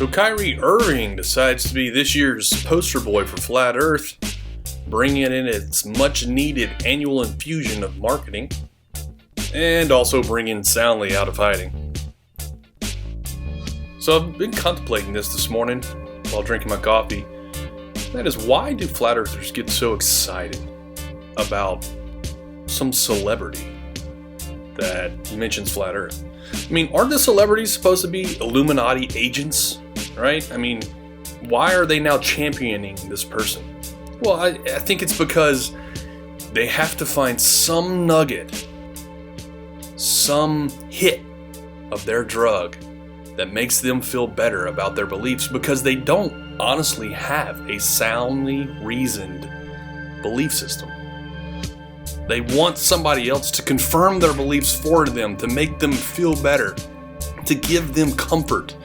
So Kyrie Irving decides to be this year's poster boy for Flat Earth, bringing in its much needed annual infusion of marketing, and also bringing soundly out of hiding. So I've been contemplating this morning while drinking my coffee. That is, why do Flat Earthers get so excited about some celebrity that mentions Flat Earth? I mean, aren't the celebrities supposed to be Illuminati agents, right? I mean, why are they now championing this person? Well, I think it's because they have to find some nugget, some hit of their drug that makes them feel better about their beliefs, because they don't honestly have a soundly reasoned belief system. They want somebody else to confirm their beliefs for them, to make them feel better, to give them comfort,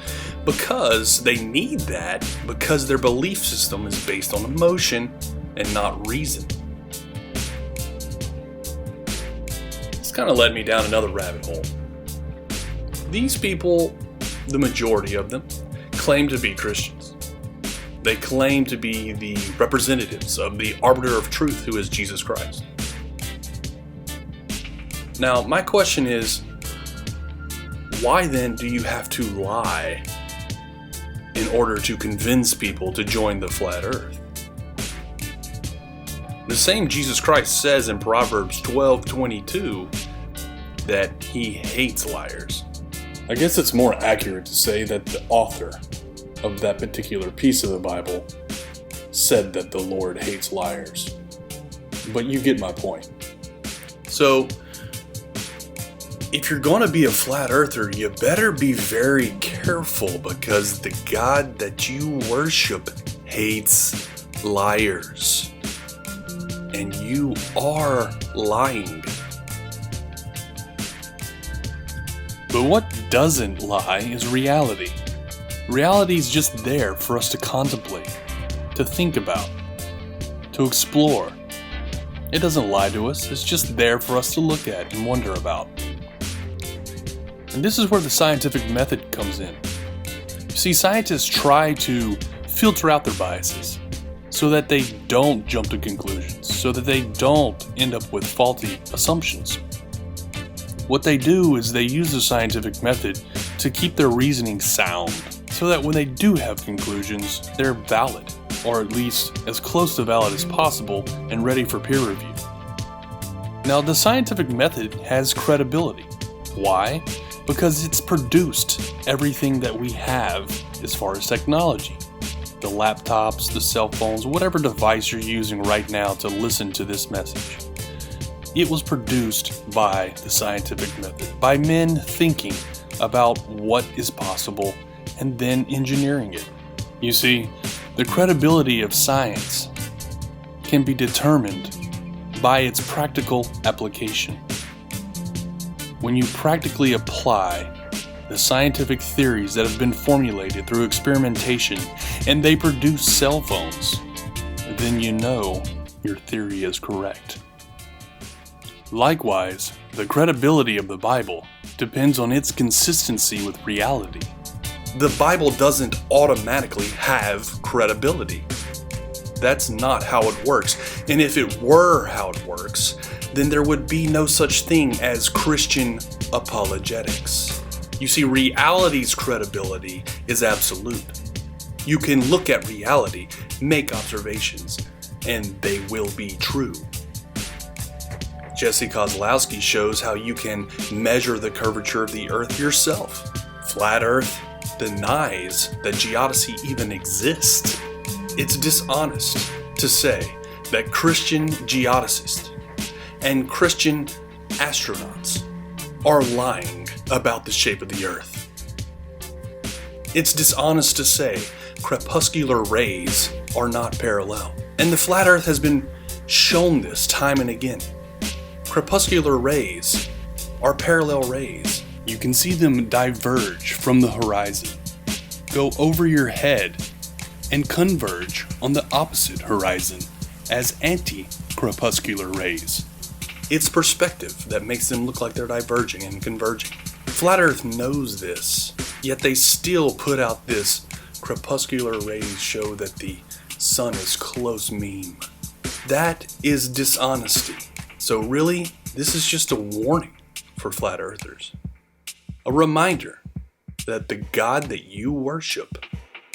because they need that, because their belief system is based on emotion and not reason. It's kind of led me down another rabbit hole. These people, the majority of them, claim to be Christians. They claim to be the representatives of the arbiter of truth, who is Jesus Christ. Now, my question is, why then do you have to lie in order to convince people to join the Flat Earth? The same Jesus Christ says in Proverbs 12:22 that he hates liars. I guess it's more accurate to say that the author of that particular piece of the Bible said that the Lord hates liars. But you get my point. So, if you're going to be a flat earther, you better be very careful, because the God that you worship hates liars. And you are lying. But what doesn't lie is reality. Reality is just there for us to contemplate, to think about, to explore. It doesn't lie to us, it's just there for us to look at and wonder about. And this is where the scientific method comes in. You see, scientists try to filter out their biases so that they don't jump to conclusions, so that they don't end up with faulty assumptions. What they do is they use the scientific method to keep their reasoning sound, so that when they do have conclusions, they're valid, or at least as close to valid as possible and ready for peer review. Now, the scientific method has credibility. Why? Because it's produced everything that we have as far as technology. The laptops, the cell phones, whatever device you're using right now to listen to this message. It was produced by the scientific method, by men thinking about what is possible and then engineering it. You see, the credibility of science can be determined by its practical application. When you practically apply the scientific theories that have been formulated through experimentation and they produce cell phones, then you know your theory is correct. Likewise, the credibility of the Bible depends on its consistency with reality. The Bible doesn't automatically have credibility. That's not how it works. And if it were how it works, then there would be no such thing as Christian apologetics. You see, reality's credibility is absolute. You can look at reality, make observations, and they will be true. Jesse Kozlowski shows how you can measure the curvature of the Earth yourself. Flat Earth denies that geodesy even exists. It's dishonest to say that Christian geodesists and Christian astronauts are lying about the shape of the Earth. It's dishonest to say crepuscular rays are not parallel. And the Flat Earth has been shown this time and again. Crepuscular rays are parallel rays. You can see them diverge from the horizon, go over your head, and converge on the opposite horizon as anti-crepuscular rays. It's perspective that makes them look like they're diverging and converging. Flat Earth knows this, yet they still put out this crepuscular rays show that the sun is close meme. That is dishonesty. So really, this is just a warning for flat earthers. A reminder that the God that you worship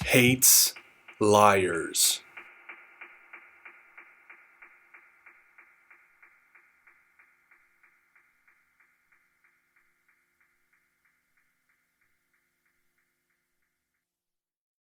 hates liars.